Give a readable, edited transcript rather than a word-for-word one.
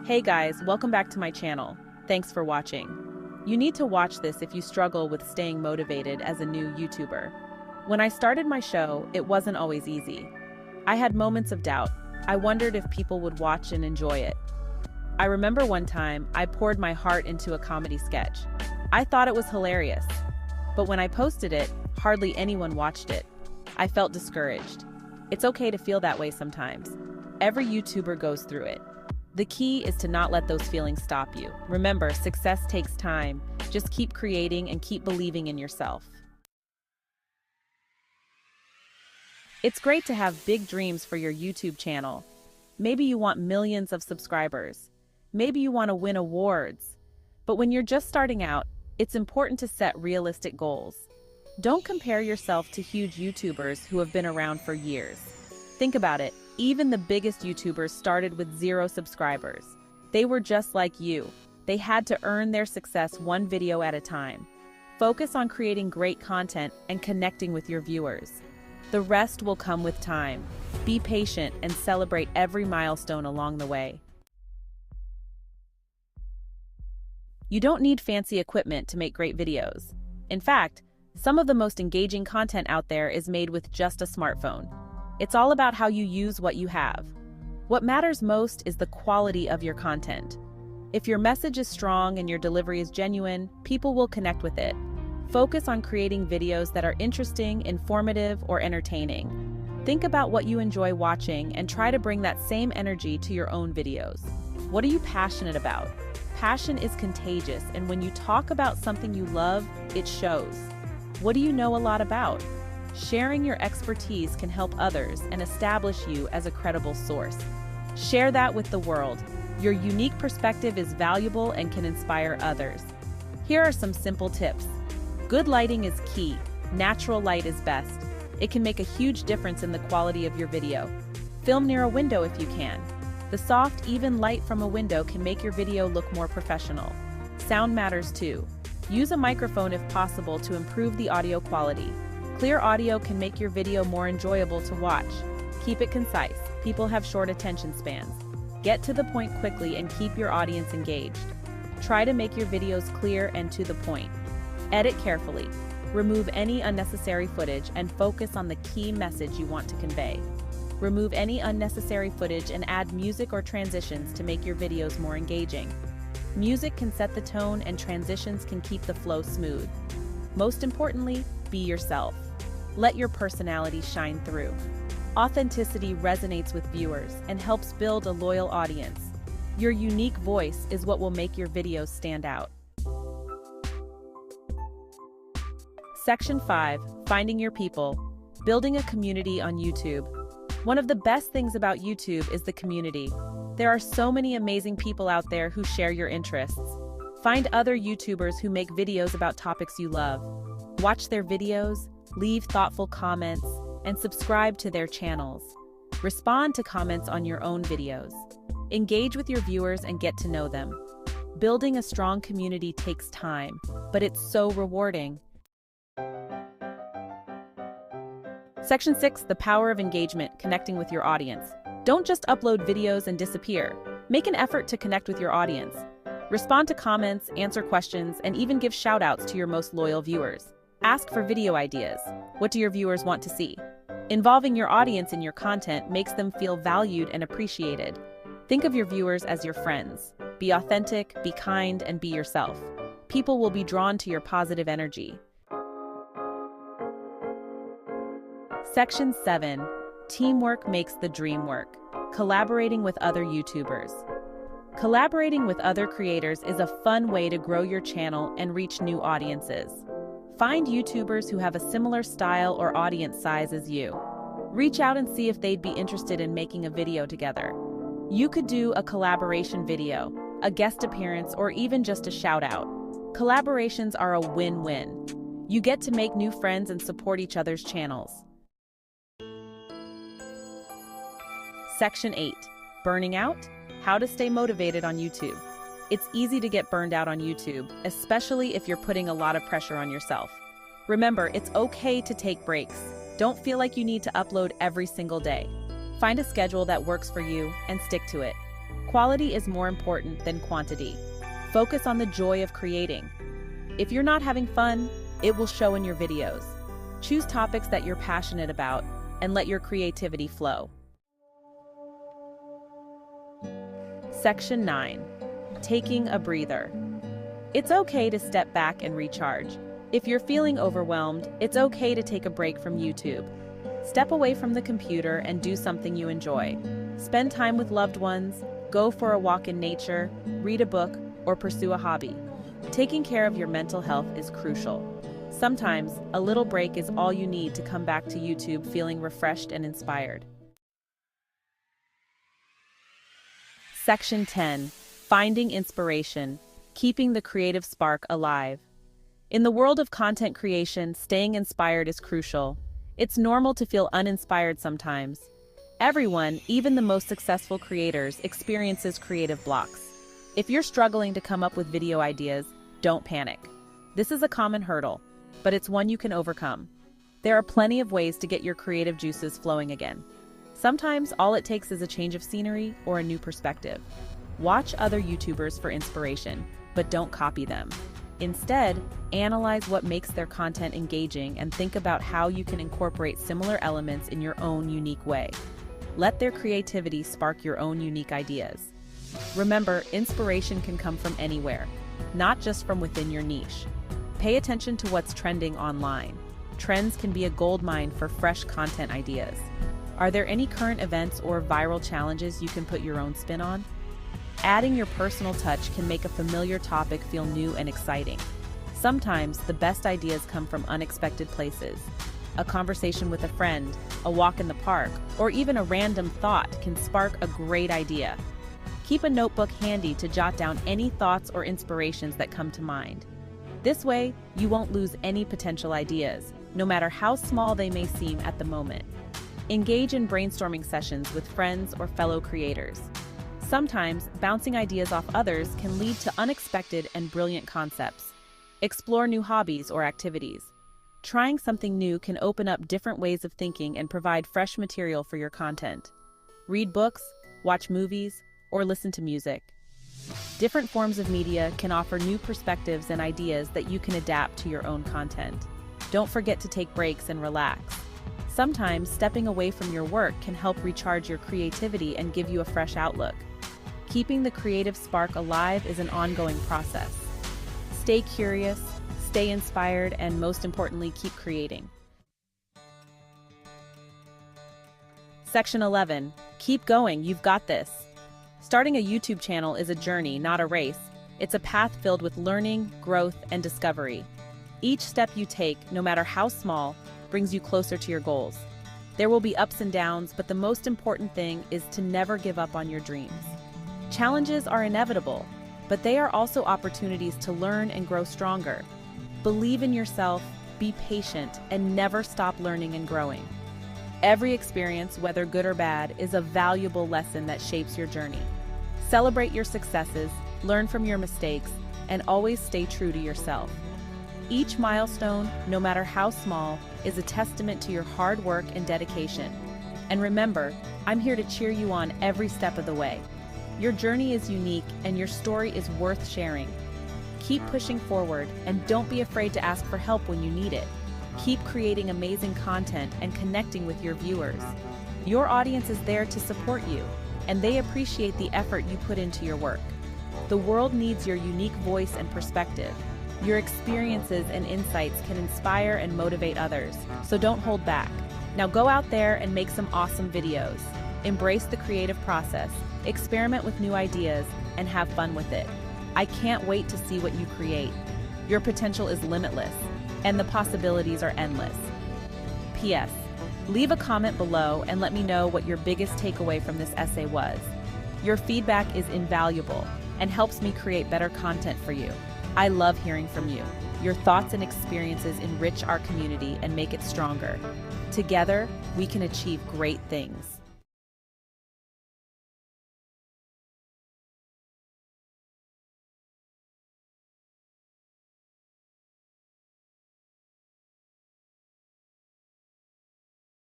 Hey guys, welcome back to my channel. Thanks for watching. You need to watch this if you struggle with staying motivated as a new YouTuber. When I started my show, it wasn't always easy. I had moments of doubt. I wondered if people would watch and enjoy it. I remember one time, I poured my heart into a comedy sketch. I thought it was hilarious. But when I posted it, hardly anyone watched it. I felt discouraged. It's okay to feel that way sometimes. Every YouTuber goes through it. The key is to not let those feelings stop you. Remember, success takes time. Just keep creating and keep believing in yourself. It's great to have big dreams for your YouTube channel. Maybe you want millions of subscribers. Maybe you want to win awards. But when you're just starting out, it's important to set realistic goals. Don't compare yourself to huge YouTubers who have been around for years. Think about it. Even the biggest YouTubers started with 0 subscribers. They were just like you. They had to earn their success one video at a time. Focus on creating great content and connecting with your viewers. The rest will come with time. Be patient and celebrate every milestone along the way. You don't need fancy equipment to make great videos. In fact, some of the most engaging content out there is made with just a smartphone. It's all about how you use what you have. What matters most is the quality of your content. If your message is strong and your delivery is genuine, people will connect with it. Focus on creating videos that are interesting, informative, or entertaining. Think about what you enjoy watching and try to bring that same energy to your own videos. What are you passionate about? Passion is contagious, and when you talk about something you love, it shows. What do you know a lot about? Sharing your expertise can help others and establish you as a credible source. Share that with the world. Your unique perspective is valuable and can inspire others. Here are some simple tips. Good lighting is key. Natural light is best. It can make a huge difference in the quality of your video. Film near a window if you can. The soft, even light from a window can make your video look more professional. Sound matters too. Use a microphone if possible to improve the audio quality. Clear audio can make your video more enjoyable to watch. Keep it concise. People have short attention spans. Get to the point quickly and keep your audience engaged. Try to make your videos clear and to the point. Edit carefully. Remove any unnecessary footage and focus on the key message you want to convey. Remove any unnecessary footage and add music or transitions to make your videos more engaging. Music can set the tone and transitions can keep the flow smooth. Most importantly, be yourself. Let your personality shine through. Authenticity resonates with viewers and helps build a loyal audience. Your unique voice is what will make your videos stand out. Section 5. Finding your people. Building a community on YouTube. One of the best things about YouTube is the community. There are so many amazing people out there who share your interests. Find other YouTubers who make videos about topics you love. Watch their videos, leave thoughtful comments, and subscribe to their channels. Respond to comments on your own videos. Engage with your viewers and get to know them. Building a strong community takes time, but it's so rewarding. Section 6. The power of engagement, connecting with your audience. Don't just upload videos and disappear. Make an effort to connect with your audience. Respond to comments, answer questions, and even give shout-outs to your most loyal viewers. Ask for video ideas. What do your viewers want to see? Involving your audience in your content makes them feel valued and appreciated. Think of your viewers as your friends. Be authentic, be kind, and be yourself. People will be drawn to your positive energy. Section 7. Teamwork makes the dream work. Collaborating with other YouTubers. Collaborating with other creators is a fun way to grow your channel and reach new audiences. Find YouTubers who have a similar style or audience size as you. Reach out and see if they'd be interested in making a video together. You could do a collaboration video, a guest appearance, or even just a shout-out. Collaborations are a win-win. You get to make new friends and support each other's channels. Section 8. Burning out? How to stay motivated on YouTube. It's easy to get burned out on YouTube, especially if you're putting a lot of pressure on yourself. Remember, it's okay to take breaks. Don't feel like you need to upload every single day. Find a schedule that works for you and stick to it. Quality is more important than quantity. Focus on the joy of creating. If you're not having fun, it will show in your videos. Choose topics that you're passionate about and let your creativity flow. Section 9. Taking a breather. It's okay to step back and recharge. If you're feeling overwhelmed, it's okay to take a break from YouTube. Step away from the computer and do something you enjoy. Spend time with loved ones, go for a walk in nature, read a book, or pursue a hobby. Taking care of your mental health is crucial. Sometimes, a little break is all you need to come back to YouTube feeling refreshed and inspired. Section 10. Finding inspiration. Keeping the creative spark alive. In the world of content creation, staying inspired is crucial. It's normal to feel uninspired sometimes. Everyone, even the most successful creators, experiences creative blocks. If you're struggling to come up with video ideas, don't panic. This is a common hurdle, but it's one you can overcome. There are plenty of ways to get your creative juices flowing again. Sometimes all it takes is a change of scenery or a new perspective. Watch other YouTubers for inspiration, but don't copy them. Instead, analyze what makes their content engaging and think about how you can incorporate similar elements in your own unique way. Let their creativity spark your own unique ideas. Remember, inspiration can come from anywhere, not just from within your niche. Pay attention to what's trending online. Trends can be a goldmine for fresh content ideas. Are there any current events or viral challenges you can put your own spin on? Adding your personal touch can make a familiar topic feel new and exciting. Sometimes the best ideas come from unexpected places. A conversation with a friend, a walk in the park, or even a random thought can spark a great idea. Keep a notebook handy to jot down any thoughts or inspirations that come to mind. This way, you won't lose any potential ideas, no matter how small they may seem at the moment. Engage in brainstorming sessions with friends or fellow creators. Sometimes, bouncing ideas off others can lead to unexpected and brilliant concepts. Explore new hobbies or activities. Trying something new can open up different ways of thinking and provide fresh material for your content. Read books, watch movies, or listen to music. Different forms of media can offer new perspectives and ideas that you can adapt to your own content. Don't forget to take breaks and relax. Sometimes, stepping away from your work can help recharge your creativity and give you a fresh outlook. Keeping the creative spark alive is an ongoing process. Stay curious, stay inspired, and most importantly, keep creating. Section 11. Keep going, you've got this. Starting a YouTube channel is a journey, not a race. It's a path filled with learning, growth, and discovery. Each step you take, no matter how small, brings you closer to your goals. There will be ups and downs, but the most important thing is to never give up on your dreams. Challenges are inevitable, but they are also opportunities to learn and grow stronger. Believe in yourself, be patient, and never stop learning and growing. Every experience, whether good or bad, is a valuable lesson that shapes your journey. Celebrate your successes, learn from your mistakes, and always stay true to yourself. Each milestone, no matter how small, is a testament to your hard work and dedication. And remember, I'm here to cheer you on every step of the way. Your journey is unique and your story is worth sharing. Keep pushing forward and don't be afraid to ask for help when you need it. Keep creating amazing content and connecting with your viewers. Your audience is there to support you, and they appreciate the effort you put into your work. The world needs your unique voice and perspective. Your experiences and insights can inspire and motivate others, so don't hold back. Now go out there and make some awesome videos. Embrace the creative process, experiment with new ideas, and have fun with it. I can't wait to see what you create. Your potential is limitless, and the possibilities are endless. P.S. Leave a comment below and let me know what your biggest takeaway from this essay was. Your feedback is invaluable and helps me create better content for you. I love hearing from you. Your thoughts and experiences enrich our community and make it stronger. Together, we can achieve great things.